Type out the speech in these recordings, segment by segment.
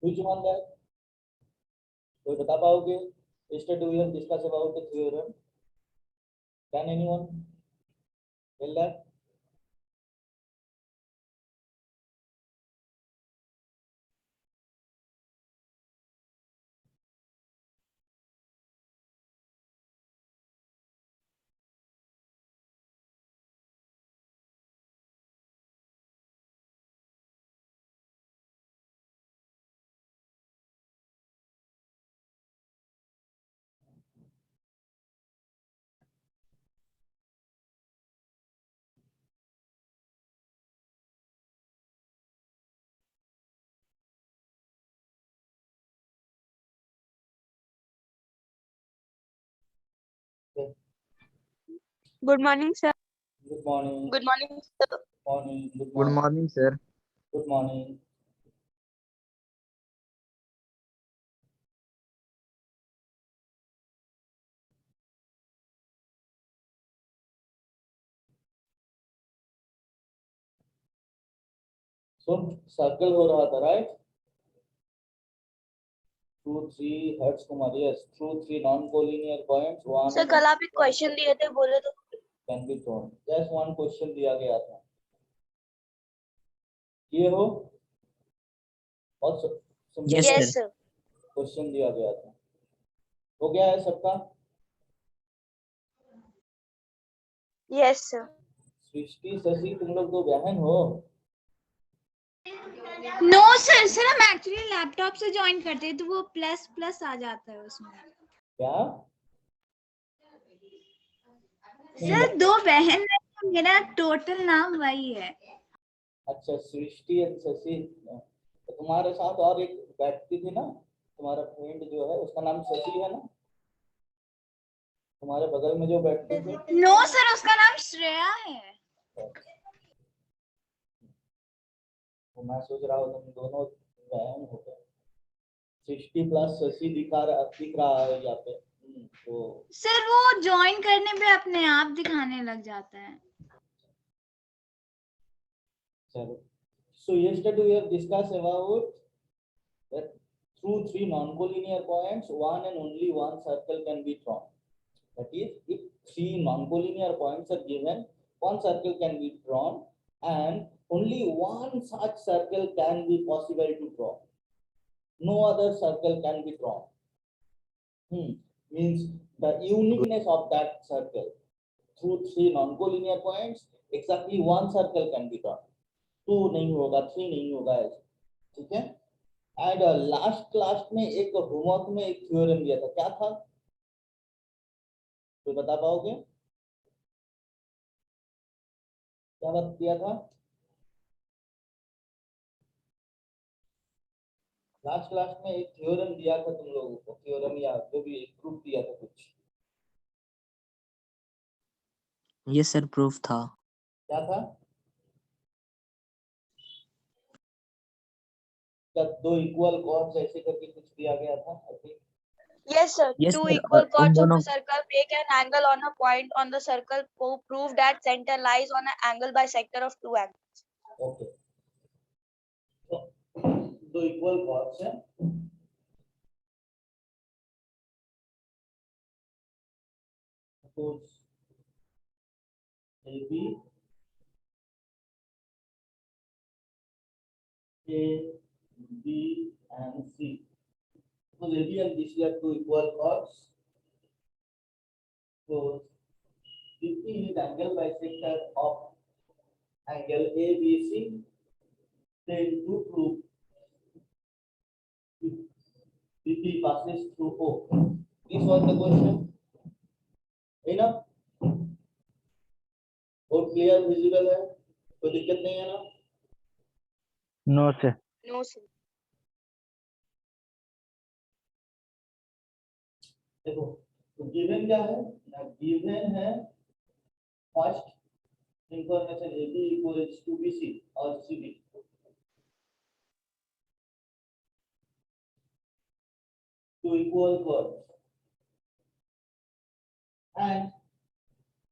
Which one that? कोई बता पाओगे? Yesterday we have discussed about the theorem. Can anyone tell that? Okay. Good morning, sir. Good morning. Good morning, sir. Morning. Good Good morning. morning, sir. Good morning. So circle हो रहा था, right? Through three Hertz Kumar, yes. Through three non-collinear points, one Sir, कल आप एक question दिए थे, बोले तो can be drawn. Just one question दिया गया था. ये हो और Yes, yes, sir. sir. Question दिया गया था. हो गया है सबका? Yes, sir. सृष्टि शशि तुम लोग दो बहन हो? नो सर सर हम एक्चुअली लैपटॉप से ज्वाइन करते हैं तो वो प्लस प्लस आ जाता है उसमें। क्या? सर दो बहन है तो मेरा टोटल नाम वही है। अच्छा सृष्टि और शशि, तो तुम्हारे साथ और एक बैठती थी ना, तुम्हारा फ्रेंड जो है उसका नाम शशि है ना, तुम्हारे बगल में जो बैठती थी? नो सर उसका नाम श्रेया है। तो मैं सोच रहा हूँ तुम दोनों बहन हो गए. सृष्टि प्लस शशि दिख रहा है यहाँ पे. तो सर वो ज्वाइन करने पे अपने आप दिखाने लग जाता है। चलो. So yesterday we have discussed about that through three non-collinear points, one and only one circle can be drawn. That is, if three non-collinear points are given, one circle can be drawn, and only one such circle can be possible to draw. No other circle can be drawn. Means the uniqueness of that circle. Through three non-collinear points, exactly one circle can be drawn. 2 नहीं होगा, 3 नहीं होगा, ऐसे. ठीक है. And last class में एक homework में एक थ्योरम दिया था, क्या था? तो बता पाओगे क्या बात दिया था? लास्ट क्लास में एक थ्योरम दिया था तुम लोगों को, थ्योरम या जो भी एक प्रूफ दिया था कुछ. Yes, sir. Proof था. क्या था? क्या दो इक्वल कॉर्ड्स ऐसे करके कुछ दिया गया था? I think Yes, sir. Yes, Two sir. equal उन chords of दोनों a circle make an angle on a point on the circle. Prove that center lies on an angle bisector of two angles. Okay. तो दो equal chords हैं, suppose AB A B and C. So AB and BC are two equal chords. So BP is angle bisector of angle ABC. Then to prove BP passes through O. This was the question. Enough? और clear visible है, कोई दिक्कत नहीं है ना? No, sir. No, sir. देखो तो given क्या है? गिवन है first information AB equals to BC और CD. Two equal chords. And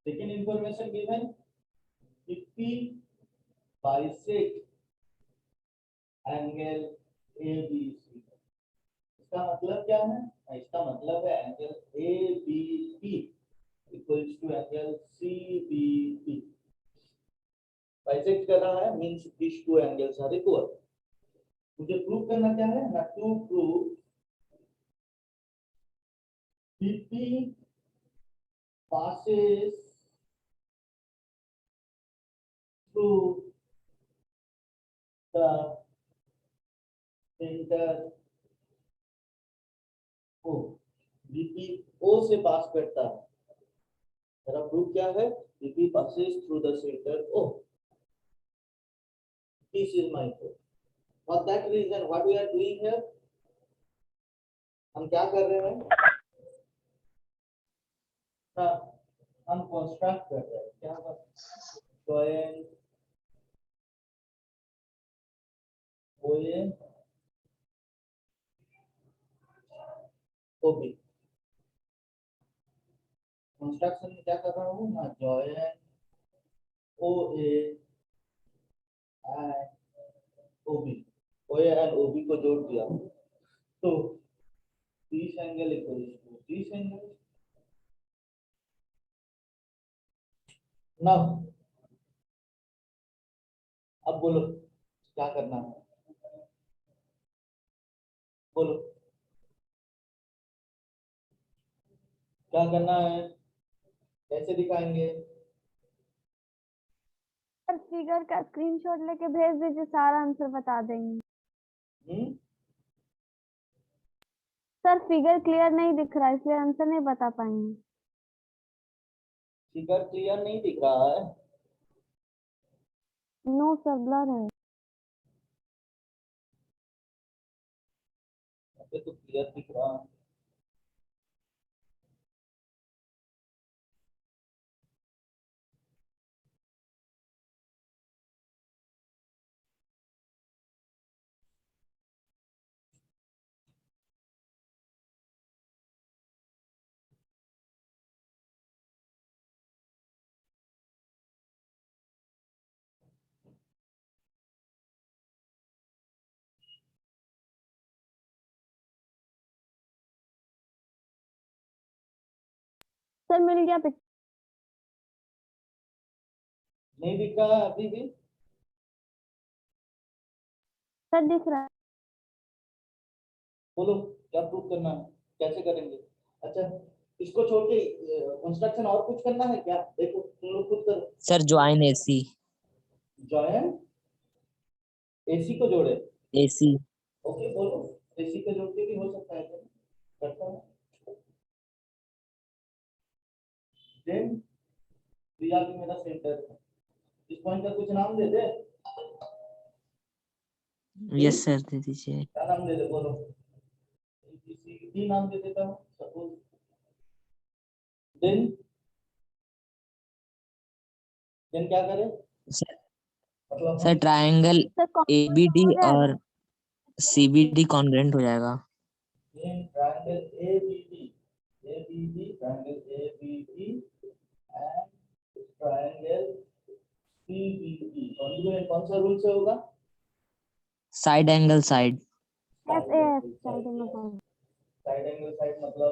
second information given, BP bisect angle ABC. इसका मतलब क्या है? इसका मतलब है angle ABP equals to angle CBP। Bisect कर रहा है means these two angles are equal। मुझे प्रूव करना क्या है ना, to prove BP passes through the center O। BP O से पास करता है, मेरा प्रूफ क्या है? BP passes through the center O। This is my proof। For that reason what we are doing here, हम क्या कर रहे हैं ना, हम कंस्ट्रक्ट कर रहे हैं क्या कर join OA OB। कंस्ट्रक्शन में क्या कर रहा हूँ ना, join OA and OB, OA and OB को जोड़ दिया तो this angle equals to this angle। now अब बोलो क्या करना है, बोलो क्या करना है, कैसे दिखाएंगे? सर फिगर का स्क्रीनशॉट लेके भेज दीजिए, सारा आंसर बता देंगे। सर फिगर क्लियर नहीं दिख रहा इसलिए आंसर नहीं बता पाएंगे। फिगर क्लियर नहीं दिख रहा है? नो सर ब्लर है। ये तो क्लियर दिख रहा है। सर मिल गया पिक्चर। नहीं दिख रहा है अभी भी? सर दिख रहा है। बोलो क्या प्रूव करना है, कैसे करेंगे? अच्छा इसको छोड़ के कंस्ट्रक्शन और कुछ करना है क्या? देखो तुम लोग खुद करो। Sir join AC। Join AC को जोड़े। AC। ओके बोलो AC को जोड़ के भी हो सकता है क्या? करता हूँ। देन प्रिया भी मेरा सेंटर है, इस पॉइंट का कुछ नाम दे दे। यस सर दे दीजिए। क्या नाम दे दे बोलो? ABC नाम दे देता हूँ सपोज। देन क्या करे सर मतलब सर ट्रायंगल सर ABD हो जाएगा। और CBD कॉन्ग्रुएंट हो जाएगा। triangle ABD triangle ABD and triangle CBD congruent कौन सा रूल से होगा? Side angle side. SAS side में होगा। साइड एंगल साइड मतलब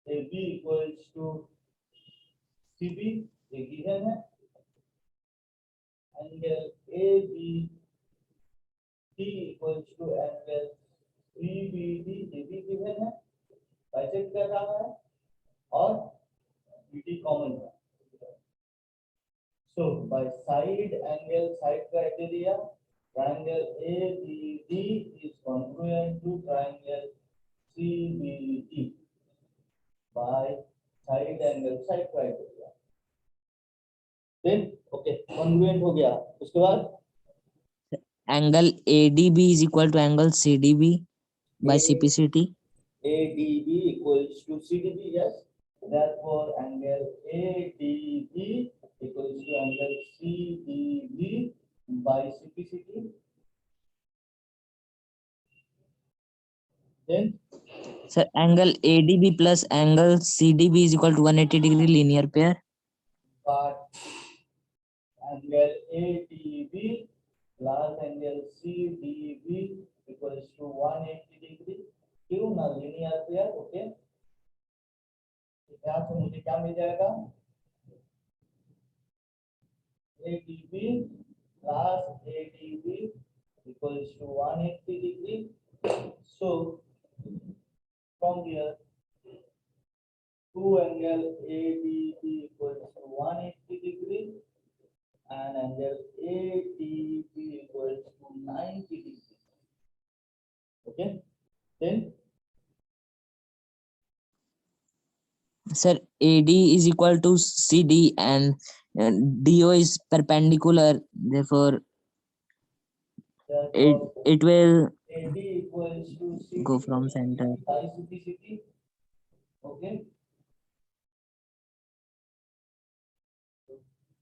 AB equals to CB ये गिवन है, angle ABD equals to angle CBD ये भी गिवन है, बाइसेक्ट कर रहा है और BD कॉमन है। So by side angle side criteria, triangle ABD is congruent to triangle CBD by side angle side criteria। Then okay congruent हो गया, उसके बाद angle ADB is equal to angle CDB by CPCT। ADB equals to CDB, yes। Therefore angle ADB equals to angle CDB by CPCT। Then sir angle ADB plus angle CDB is equal to 180 degree linear pair। but angle ADB plus angle CDB equals to 180 degree non-collinear pair. Okay, यहाँ से मुझे क्या मिल जाएगा? ADB plus ADB equals to 180 degree. So from here, two angle ADB equals to 180 degree and angle ADB equals to 90 degree. Okay, then Sir, AD is equal to CD and DO is perpendicular. Therefore, it will AD equals to CD go from center. by CPCT. Okay.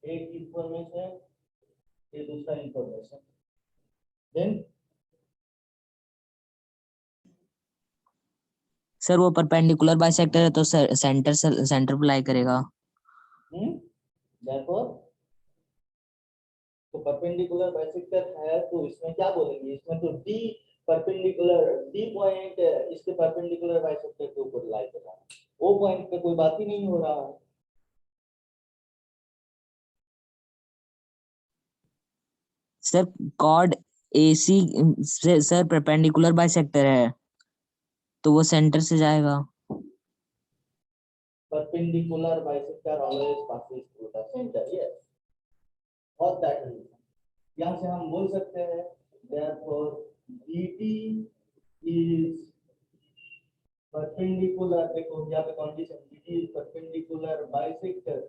एक information, ये दूसरा information. Then sir वो perpendicular bisector है तो centre पे लाई करेगा. therefore तो perpendicular bisector है तो इसमें क्या बोलेंगे? इसमें तो D परपेंडिकुलर D पॉइंट इसके परपेंडिकुलर बाइसेक्टर के ऊपर लाई कर रहा है. O पॉइंट पे कोई बात ही नहीं हो रहा है. सर कॉर्ड AC से सर परपेंडिकुलर बाइसेक्टर है तो वो सेंटर से जाएगा. Perpendicular bisector always passes through the center. Yes. For that reason, यहाँ से हम बोल सकते हैं therefore DT is perpendicular. देखो यहाँ पे condition DT is perpendicular bisector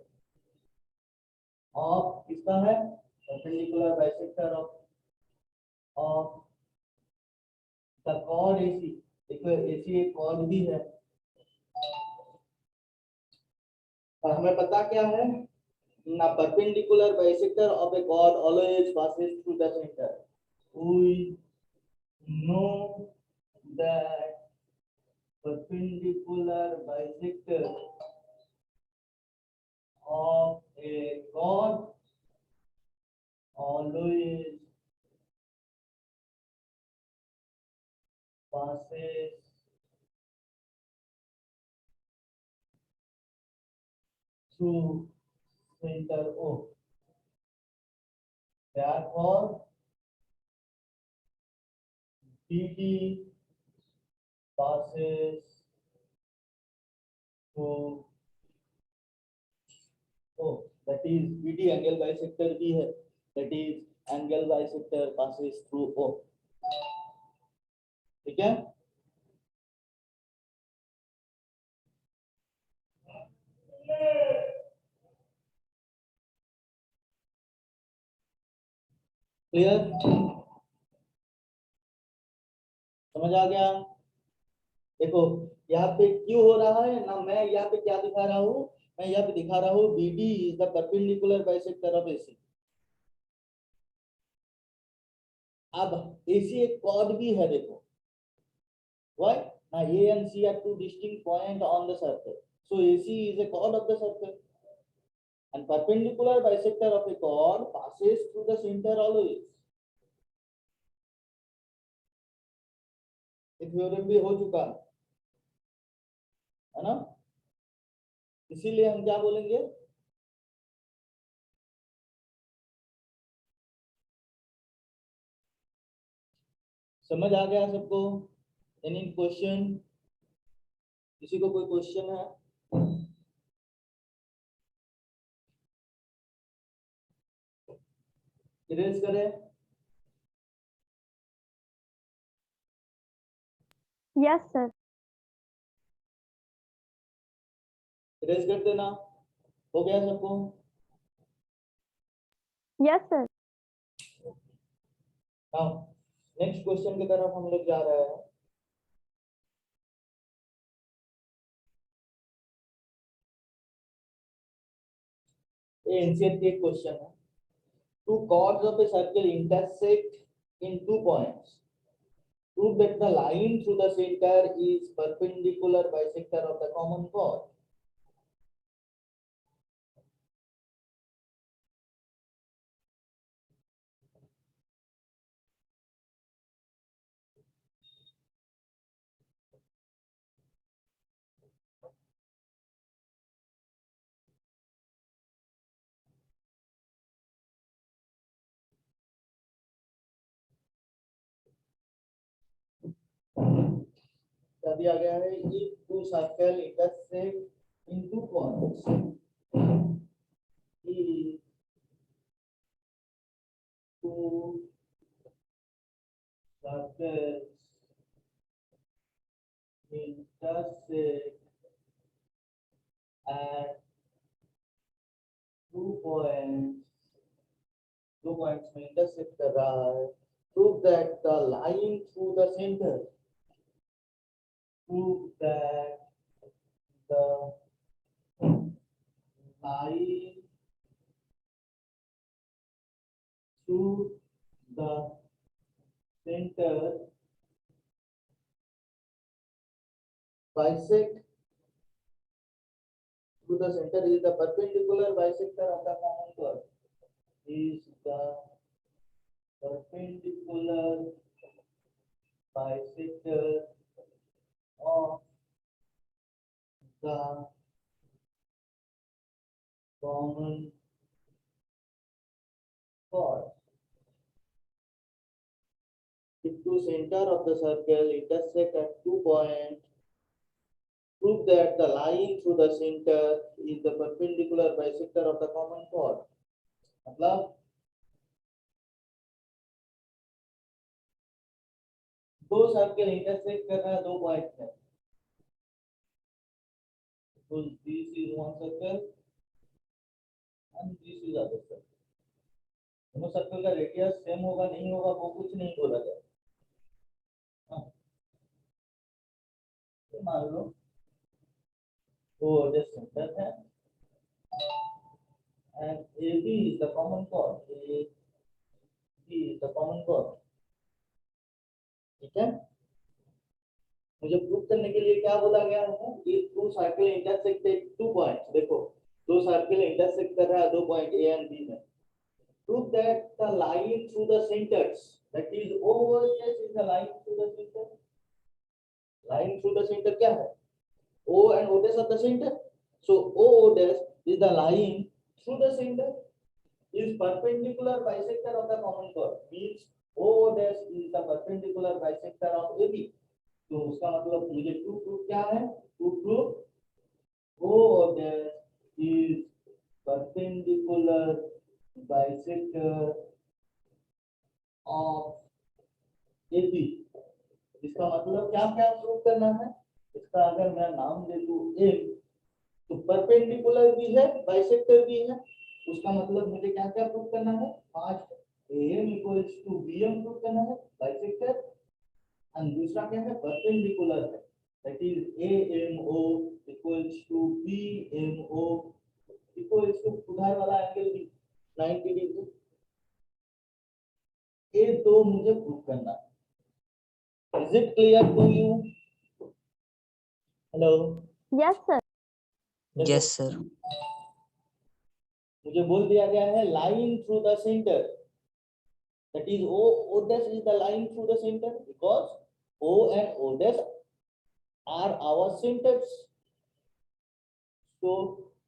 of किसका है? Perpendicular bisector of the chord AC. देखो AC एक chord भी है. और हमें पता क्या है? ना perpendicular bisector of a chord always passes through the center. We know that perpendicular bisector of a chord always passes through center O. Therefore, DT passes through O. That is BD angle bisector भी है. That is angle bisector passes through O. ठीक है? Clear? समझ आ गया? देखो यहाँ पे क्यों हो रहा है ना, मैं यहाँ पे क्या दिखा रहा हूँ? मैं यहाँ पे दिखा रहा हूँ BD is the perpendicular bisector of AC. अब AC एक chord भी है. देखो why? Now A and C are two distinct points on the circle, so AC is a chord of the circle and perpendicular bisector of a chord passes through the center always. एक theorem भी हो चुका है ना? इसीलिए हम क्या बोलेंगे? समझ आ गया सबको? Any question? किसी को कोई क्वेश्चन है? इरेज करें? Yes sir. इरेज कर देना. हो गया सबको? Yes sir. हाँ, नेक्स्ट क्वेश्चन की तरफ हम लोग जा रहे हैं. ये एनसीईआरटी की एक क्वेश्चन है. Two chords of a circle intersect in 2 points. Prove that the line through the center is perpendicular bisector of the common chord. क्या दिया गया है, if two circle intersect in two points, if two circles intersect at 2 points, 2 points में intersect कर रहा है, prove that the line through the center, prove that the line through the center bisect through the center is the perpendicular bisector of the common curve, is the perpendicular bisector of the common chord. If two center of the circle intersect at 2 points, prove that the line through the center is the perpendicular bisector of the common chord. मतलब दो circle intersect कर रहा है 2 point में, so this is one circle and this is other circle. दोनों circle का radius same होगा नहीं होगा वो कुछ नहीं बोला गया। तो मान लो वो जो सेंटर है and AB is the common chord, AB is the common chord, ठीक है। मुझे प्रूव करने के लिए क्या बोला गया है कि two circle intersect at 2 points, देखो दो सर्कल इंटरसेक्ट कर रहा है 2 पॉइंट A and B में, prove that the line through the centers, that is O is the line through the center, line through the center क्या है, O and O dash are the center, so O dash is the line through the center is perpendicular bisector of the common chord, means O dash is the perpendicular bisector of AB। तो उसका मतलब मुझे to proof क्या है, to proof O dash is perpendicular bisector of AB। इसका मतलब क्या क्या प्रूफ करना है, इसका अगर मैं नाम दे दूं M, तो परपेंडिकुलर भी है बाइसेक्टर भी है, उसका मतलब मुझे क्या क्या प्रूफ करना है, 5 AM equals to BM proof करना है बाइसेक्टर, और दूसरा क्या है परपेंडिकुलर है, that is AMO equals to BMO equals to उधर वाला एंगल भी 90 डिग्री। ये दो मुझे प्रूफ करना है। Is it clear to you? Hello yes sir. Yes sir. मुझे बोल दिया गया है line through the centre, that is O dash is the line through the center because O and O dash are our centers, so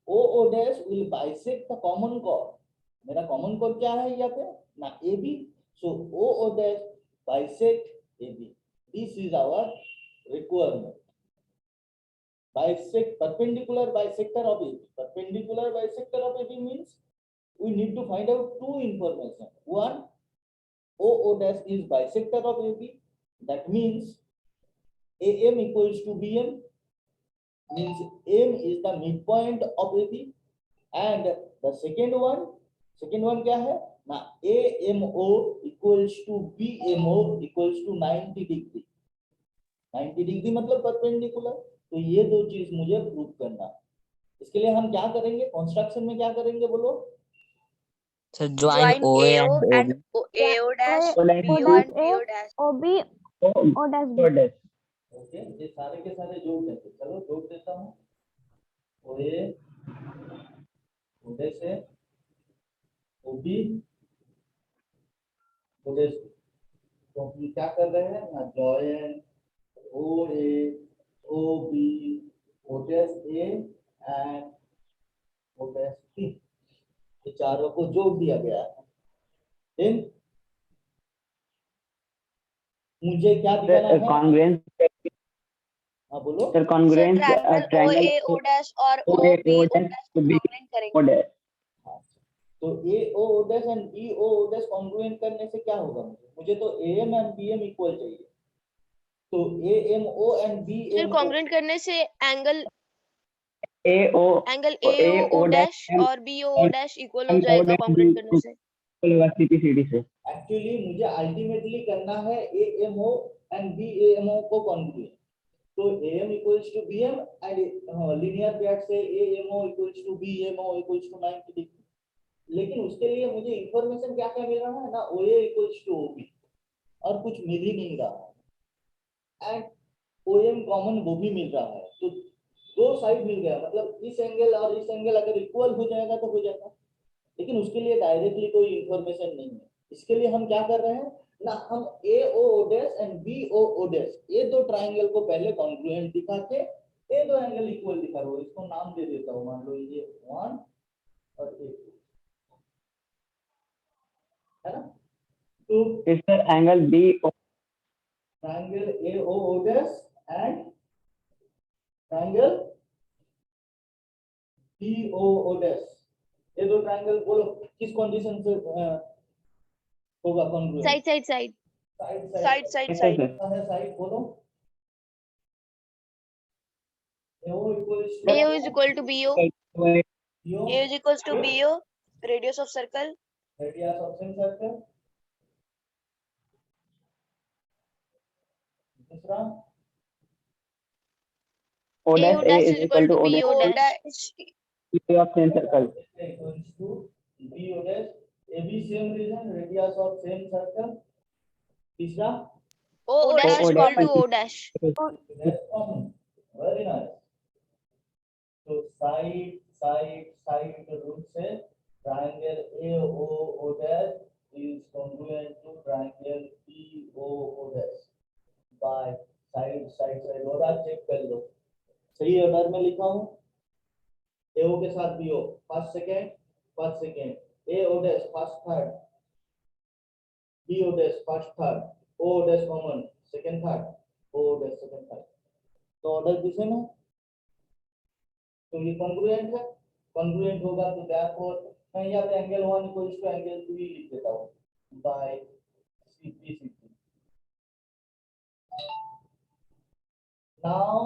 O dash will bisect the common chord। मेरा common chord क्या है यहाँ पे ना AB, so O dash bisect AB, this is our requirement। bisect perpendicular bisector of AB, perpendicular bisector of AB means we need to find out two information, one O dash is bisector of AB, that means AM equals to BM, means M is the midpoint of AB, and the second one क्या है ना AMO equals to BMO equals to 90 degree, 90 degree मतलब perpendicular. तो ये दो चीज मुझे prove करना है। इसके लिए हम क्या करेंगे, कंस्ट्रक्शन में क्या करेंगे बोलो sir join OA and and AO dash, O BO and BO dash। OB O dash B। Okay, ये सारे के सारे जोड़ देते, चलो जोड़ देता हूँ। OA OD से OB OD, तो हम क्या कर रहे हैं ना join OA OB OD A and OD B, ये चारों को जोड़ दिया गया है। देन मुझे क्या दिखाना है, कॉन्ग्रुएंस हाँ बोलो। Sir congruent triangle triangle OAO dash और OAO OBO dash dash to को be congruent करेंगे। OD हाँ, तो AO dash and BO dash congruent करने से क्या होगा? मुझे तो AM एंड BM इक्वल चाहिए, तो AMO एंड फिर BMO congruent करने से angle AO AOO dash dash M और BOO dash इक्वल हो MO जाएगा dash congruent करने से। होगा CPCD से। एक्चुअली मुझे अल्टीमेटली करना है AMO एंड BAMO को कॉन्ग्रुएंट, तो AM equals to BM and linear PAT से AMO equals to BMO equals to 90 degree. लेकिन उसके लिए मुझे इंफॉर्मेशन क्या क्या मिल रहा है ना, OA equals to OB और कुछ मिल ही नहीं रहा है, एंड OM कॉमन वो भी मिल रहा है, तो दो साइड मिल गया, मतलब इस एंगल और इस एंगल अगर इक्वल हो जाएगा तो हो जाएगा, लेकिन उसके लिए डायरेक्टली कोई इंफॉर्मेशन नहीं है। इसके लिए हम क्या कर रहे हैं ना, हम AO dash and BO dash ये दो ट्राइंगल को पहले कॉन्ग्रुएंट दिखा के ये दो एंगल इक्वल दिखा रहा हूं, इसको नाम दे देता हूं, मान लो ये 1 और ये 2 है ना। तो इस sir angle BO triangle AO dash and triangle BO dash, ये दो ट्राइंगल बोलो किस कंडीशन से होगा congruent? Side side side side side side है, साइड बोलो। AO equals to AO is equal to BO, BO AO is equals to BO, radius of circle, radius of semicircle, दूसरा O AO dash A dash is is equal to O BO dash dash, of same circle. equals to BO dash, AB same region, radius of same circle, तीसरा O dash is equal to O dash. that's common, very nice। तो side route से triangle AO dash is congruent to triangle BO dash by side order check कर लो, सही order में लिखा हूं, AO के साथ BO first second, AO dash first third, BO dash first third, O dash common second third, O dash second third, तो order किसे में, तो ये कॉन्ग्रुएंट है, कॉन्ग्रुएंट होगा तो देयरफॉर मैं यहाँ पे एंगल 1 इक्वल्स टू एंगल 2 ही लिख देता हूं by CPCD। Now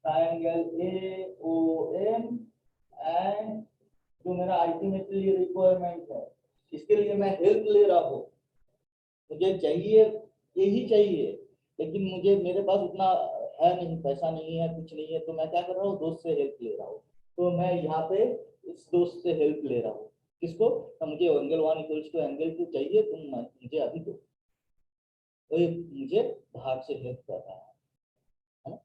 triangle AOM and जो मेरा अल्टीमेटली रिक्वायरमेंट है, इसके लिए मैं हेल्प ले रहा हूँ, मुझे चाहिए यही चाहिए, लेकिन मुझे मेरे पास उतना है नहीं, पैसा नहीं है, कुछ नहीं है, तो मैं क्या कर रहा हूँ, दोस्त से हेल्प ले रहा हूँ। तो मैं यहाँ पे इस दोस्त से हेल्प ले रहा हूँ, किसको, तो मुझे एंगल 1 इक्वल्स टू एंगल 2 चाहिए, तुम मुझे अभी दो, तो ये मुझे बाहर से हेल्प कर रहा है ना।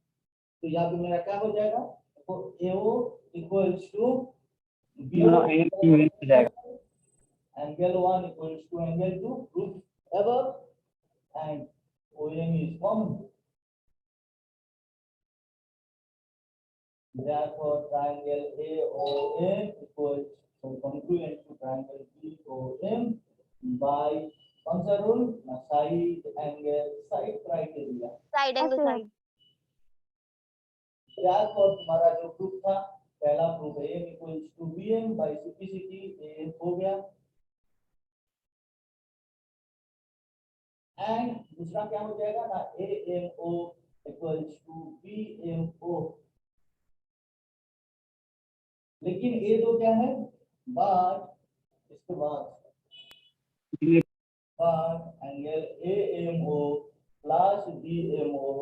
तो यहाँ पे मेरा क्या हो जाएगा, तो AO इक्वल्स टू दोनों एंगल मिल जाएगा। angle 1 equals to angle 2 proof above and OM is common, therefore triangle AOM equals congruent to triangle BOM by कौन सा rule, side criteria, Side angle Okay. side. therefore तुम्हारा जो proof था पहला proof AM equals to BM by CPCD, AM हो गया, and दूसरा क्या हो जाएगा ना, AMO इक्वल्स टू BMO, लेकिन ये दो क्या है, बाद इसके बाद angle AMO plus BMO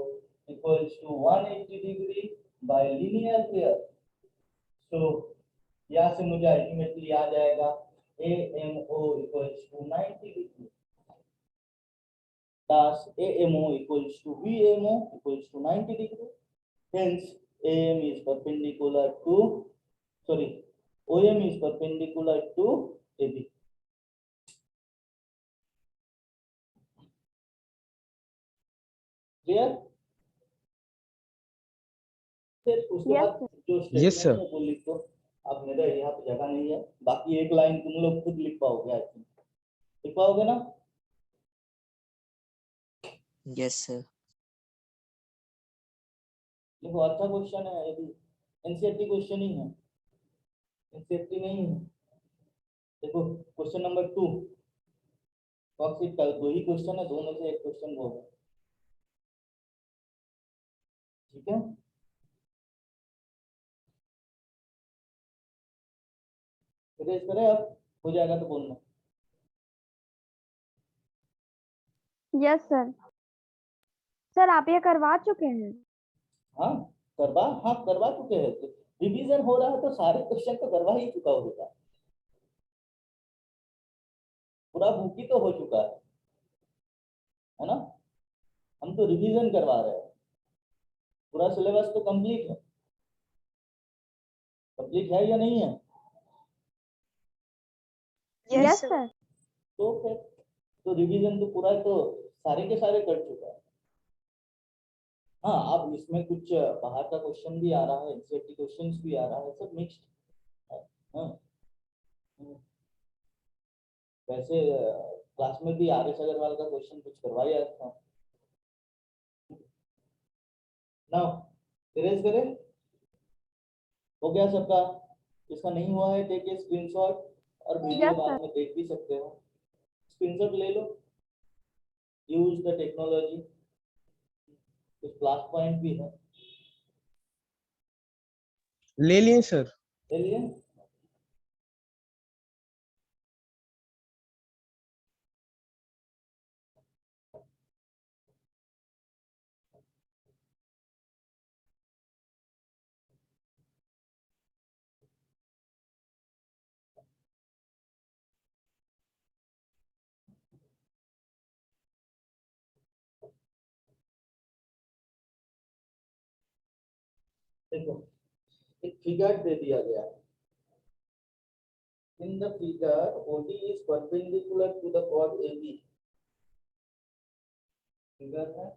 equals to 180 degree by linear pair, तो यहाँ से मुझे अल्टीमेटली आ जाएगा AMO equals to 90 degree plus AMO equals to BMO equals to 90 degree. Hence, AM is perpendicular to, OM is perpendicular to AB. Clear? फिर उसके Yes, बाद जो स्टेटमेंट है वो लिख दो, अब मेरा यहाँ पे जगह नहीं है, बाकी एक लाइन तुम लोग खुद लिख पाओगे, लिख पाओगे ना। Yes sir. देखो अच्छा क्वेश्चन है, ये भी एनसीईआरटी क्वेश्चन ही है, एनसीईआरटी नहीं है। देखो क्वेश्चन नंबर 2 टॉक्सिक का 2 ही क्वेश्चन है, दोनों से एक क्वेश्चन वो है, ठीक है। इरेज करें अब, हो जाएगा तो बोलना। Yes sir. सर आप ये करवा चुके हैं? हाँ करवा चुके हैं, रिवीजन हो रहा है तो सारे क्वेश्चन तो करवा ही चुका होगा, पूरा बुक ही तो हो चुका है ना। हम तो रिवीजन करवा रहे हैं, पूरा सिलेबस तो कंप्लीट है या नहीं है? Yes, yes sir. सर। तो फिर तो रिवीजन तो पूरा तो सारे के सारे कर चुका है। हाँ अब इसमें कुछ बाहर का क्वेश्चन भी आ रहा है, एनसीईआरटी क्वेश्चंस भी आ रहा है, सब मिक्स्ड है। हाँ वैसे क्लास में भी आर एस अग्रवाल का क्वेश्चन कुछ करवाया था ना, इरेज करें, हो गया सबका। इसका नहीं हुआ है टेक ए स्क्रीनशॉट और वीडियो Yes, बाद sir. में देख भी सकते हो, स्क्रीनशॉट ले लो, यूज द टेक्नोलॉजी, कुछ प्लस पॉइंट भी है। ले लिए सर। ले लिए? देखो एक फिगर दे दिया गया है, in the figure OD is perpendicular to the chord AB, figure है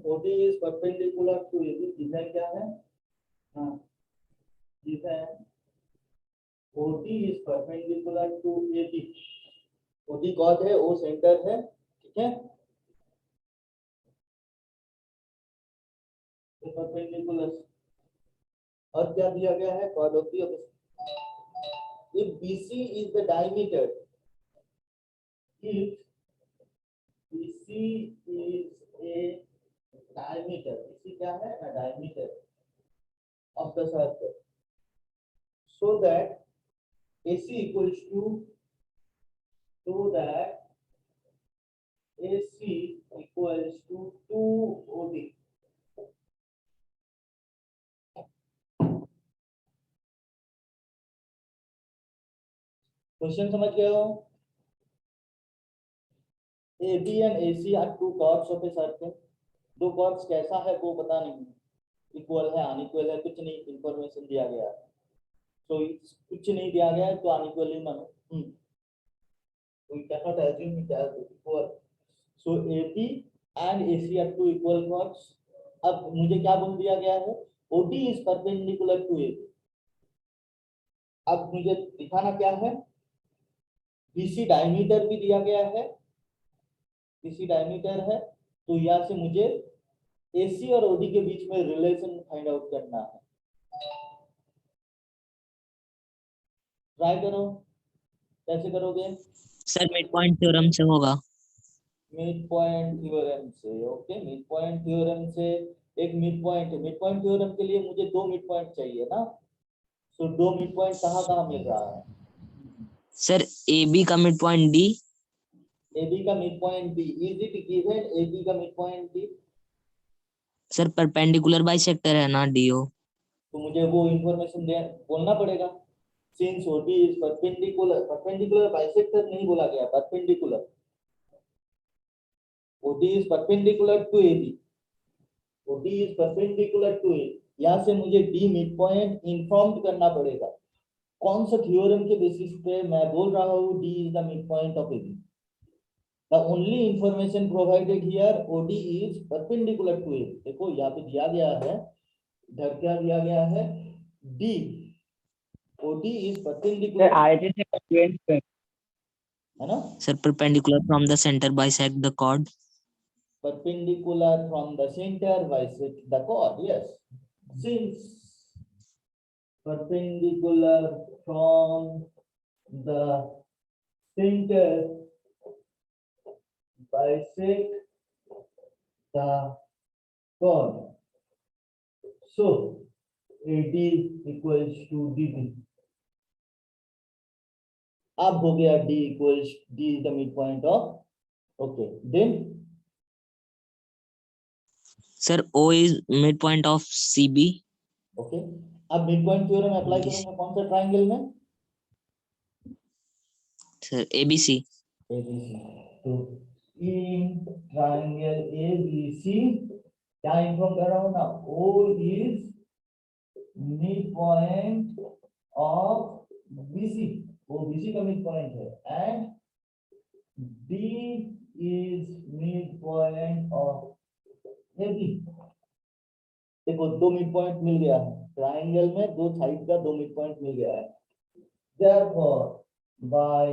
OD is perpendicular to AB, design क्या है? हाँ design OD is perpendicular to AB, OD chord है, O सेंटर है, ठीक है, तो परपेंडिकुलर। और क्या दिया गया है, chord of the if BC is the diameter, if BC is a diameter, BC क्या है, a diameter of the circle, so that AC equals to, so that AC equals to 2 OD। Question समझ गए हो? AB and AC are two chords of a circle, दो chords कैसा है वो पता नहीं, इक्वल है अनइक्वल है कुछ नहीं, इंफॉर्मेशन दिया गया है, so कुछ नहीं दिया गया है तो अनइक्वल ही मानो, we cannot assume it as equal, so AB and AC are two equal chords। अब मुझे क्या बोल दिया गया है, OD is perpendicular to AB, अब मुझे दिखाना क्या है, BC डायमीटर भी दिया गया है, BC डायमीटर है, तो यहाँ से मुझे AC और OD के बीच में रिलेशन फाइंड आउट करना है। ट्राई करो, कैसे करोगे? सर मिड पॉइंट थ्योरम से होगा। मिड पॉइंट थ्योरम से, ओके मिड पॉइंट थ्योरम से, एक मिड पॉइंट थ्योरम के लिए मुझे 2 मिड पॉइंट चाहिए ना, तो 2 मिड पॉइंट कहाँ मिल रहा है? सर AB का मिड पॉइंट D। AB का mid point D, is it given AB का mid point D? Sir perpendicular bisector है ना DO। तो मुझे वो इंफॉर्मेशन दे बोलना पड़ेगा, since OD is perpendicular, perpendicular bisector नहीं बोला गया, perpendicular, OD is perpendicular to AB. OD is perpendicular to A. यहाँ से मुझे D मिड पॉइंट इन्फॉर्म करना पड़ेगा। कौन सा थ्योरम के बेसिस पे मैं बोल रहा हूँ D is the midpoint of AB? The only information provided here, OD is perpendicular to A. देखो यहाँ पे दिया गया है, इधर क्या दिया गया है, D. OD is sir perpendicular, RHS से congruent है। है ना? Sir, perpendicular from the center bisect the chord. Perpendicular from the center bisect the chord. Yes, since perpendicular from the center bisect the chord, so AD equals to DB. अब हो गया D equals, D is the midpoint of, okay, then Sir, O is midpoint of CB. Okay, अब midpoint theorem apply Yes. करूंगा कौन सा triangle में? Sir, ABC. ABC. तो in triangle ABC क्या इन्फॉर्म कर रहा हूं ना, O is mid point of BC, वो BC का मिड पॉइंट है, and D is mid point of AB. देखो दो मिड पॉइंट मिल गया है ट्रायंगल में, दो साइड का दो मिड पॉइंट मिल गया है। Therefore, by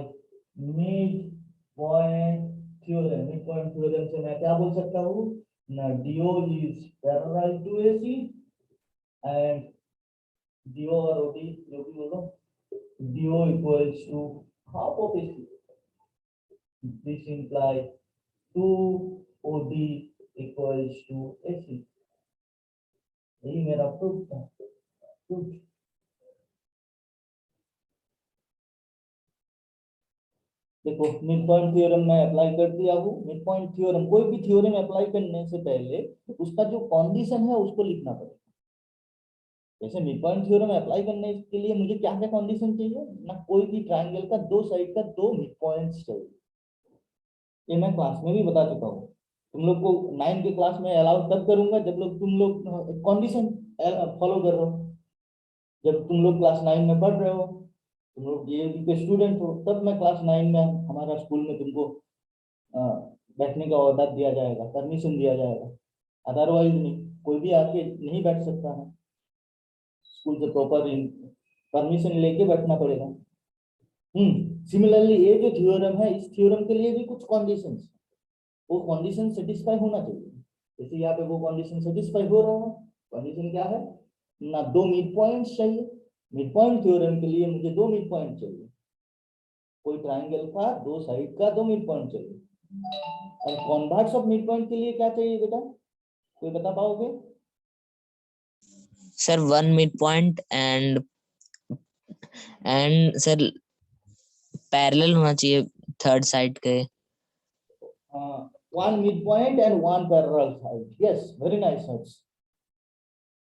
midpoint theorem से मैं क्या बोल सकता हूँ ना, DO is parallel to AC and DO और OD जो भी बोलो, DO equals to half of AC. This implies 2OD equals to AC. यही मेरा प्रूफ था। देखो मिड पॉइंट थ्योरम मैं अप्लाई कर दिया हूँ। मिड पॉइंट थ्योरम, कोई भी थ्योरम अप्लाई करने से पहले उसका जो कंडीशन है उसको लिखना पड़ेगा। जैसे मिड पॉइंट थ्योरम अप्लाई करने के लिए मुझे क्या क्या कंडीशन चाहिए ना, कोई भी ट्रायंगल का दो साइड का दो मिड पॉइंट्स चाहिए। ये मैं क्लास में भी बता चुका हूँ, तुम लोग को 9 के क्लास में अलाउ तब करूंगा जब लोग तुम लोग कंडीशन फॉलो कर रहे हो। जब तुम लोग क्लास 9 में पढ़ रहे हो, तुम लोग DAV के स्टूडेंट हो, तब मैं क्लास 9 में हमारा स्कूल में तुमको बैठने का ऑर्डर दिया जाएगा, परमिशन दिया जाएगा। अदरवाइज नहीं, कोई भी आके नहीं बैठ सकता है, स्कूल से प्रॉपर परमिशन लेके बैठना पड़ेगा। सिमिलरली ये जो थ्योरम है, इस थ्योरम के लिए भी कुछ कंडीशंस, वो कंडीशन सेटिस्फाई होना चाहिए। जैसे यहाँ पे वो कंडीशन सेटिस्फाई हो रहा है। कंडीशन क्या है ना, दो मिड पॉइंट्स चाहिए। मिड पॉइंट थ्योरम के लिए मुझे दो मिड पॉइंट चाहिए, कोई ट्रायंगल का दो साइड का दो मिड पॉइंट चाहिए। और कॉन्वर्स ऑफ मिड पॉइंट के लिए क्या चाहिए बेटा, कोई बता पाओगे? Sir, one midpoint and sir parallel होना चाहिए थर्ड साइड के। One midpoint and one parallel side. Yes, very nice.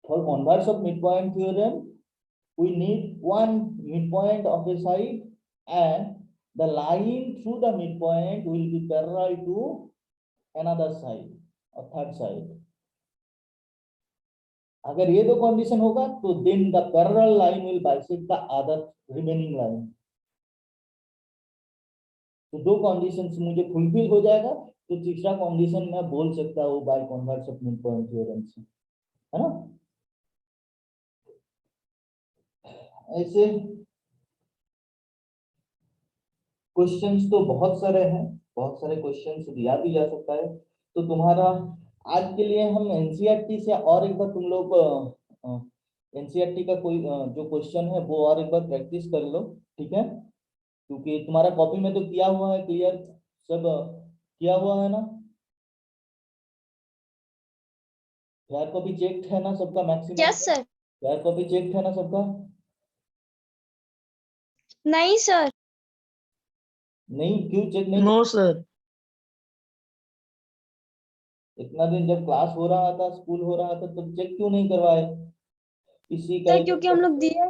For converse of midpoint theorem, we need one midpoint of a side and the line through the midpoint will be parallel to another side or third side. अगर ये दो condition होगा तो then the parallel line will bisect the other remaining line. तो दो conditions मुझे fulfil हो जाएगा तो तीसरा कंडीशन मैं बोल सकता हूँ by converse of mid point theorem से, है ना? ऐसे क्वेश्चंस तो बहुत सारे हैं, बहुत सारे क्वेश्चंस दिया भी जा सकता है। तो तुम्हारा आज के लिए हम एनसीईआरटी से और एक बार तुम लोग एनसीईआरटी का कोई जो क्वेश्चन है वो और एक बार प्रैक्टिस कर लो, ठीक है? क्योंकि तुम्हारा कॉपी में तो किया हुआ है, क्लियर सब किया हुआ है ना? यार कॉपी चेक है ना सबका मैक्सिमम? Yes sir. यार कॉपी चेक है ना सबका? नहीं सर। नहीं, क्यों चेक नहीं? No sir. इतना दिन जब क्लास हो रहा था, स्कूल हो रहा था, तब चेक क्यों नहीं करवाए? इसी का सर क्योंकि हम लोग दिए।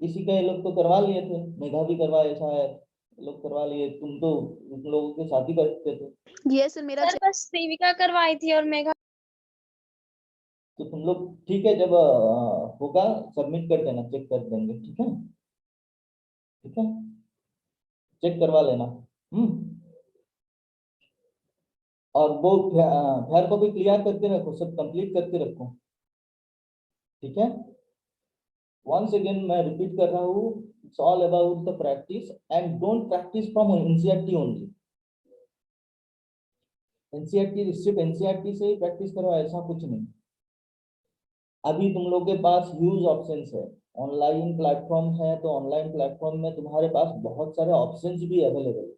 इसी का ये लोग तो करवा लिए थे, मेघा भी करवाए शायद, लोग करवा लिए, तुम तो उन लोगों के साथ ही करते थे। ये सर मेरा सर बस सेविका करवाई थी और मेघा। तो तुम लोग ठीक है, जब होगा सबमिट कर देना, चेक कर देंगे, ठीक है, ठीक है, चेक करवा लेना। और वो फेयर को भी क्लियर करके रखो, सब कंप्लीट करके रखो, ठीक है। once again मैं रिपीट कर रहा हूँ, it's all about the practice and don't practice from NCERT only। NCERT सिर्फ NCERT से ही प्रैक्टिस करो ऐसा कुछ नहीं। अभी तुम लोग के पास ह्यूज ऑप्शंस है, ऑनलाइन प्लेटफॉर्म है, तो ऑनलाइन प्लेटफॉर्म में तुम्हारे पास बहुत सारे ऑप्शंस भी अवेलेबल है।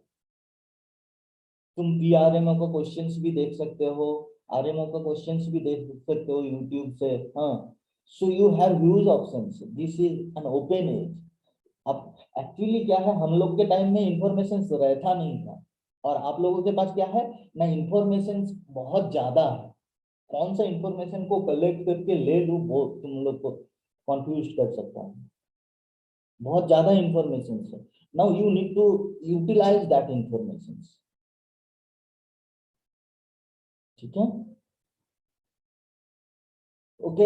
तुम PRMO का क्वेश्चंस भी देख सकते हो, RMO का क्वेश्चंस भी देख सकते हो यूट्यूब से। हाँ, so you have huge options, this is an open age. अब एक्चुअली क्या है, हम लोग के टाइम में इंफॉर्मेशन रहता नहीं था, और आप लोगों के पास क्या है ना, इंफॉर्मेशन बहुत ज्यादा है। कौन सा इंफॉर्मेशन को कलेक्ट करके ले लूं, वो तुम लोग को कंफ्यूज कर सकता है। बहुत ज्यादा इंफॉर्मेशन है। Now you need to utilise that information, ठीक है। ओके,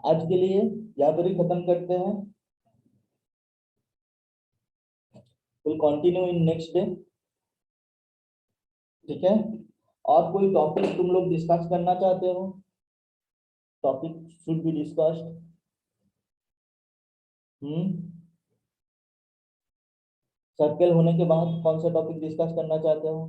आज के लिए यहाँ पर ही खत्म करते हैं। Will continue in next day, ठीक है। और कोई टॉपिक तुम लोग डिस्कस करना चाहते हो? Topic should be discussed. Circle होने के बाद कौन सा टॉपिक डिस्कस करना चाहते हो?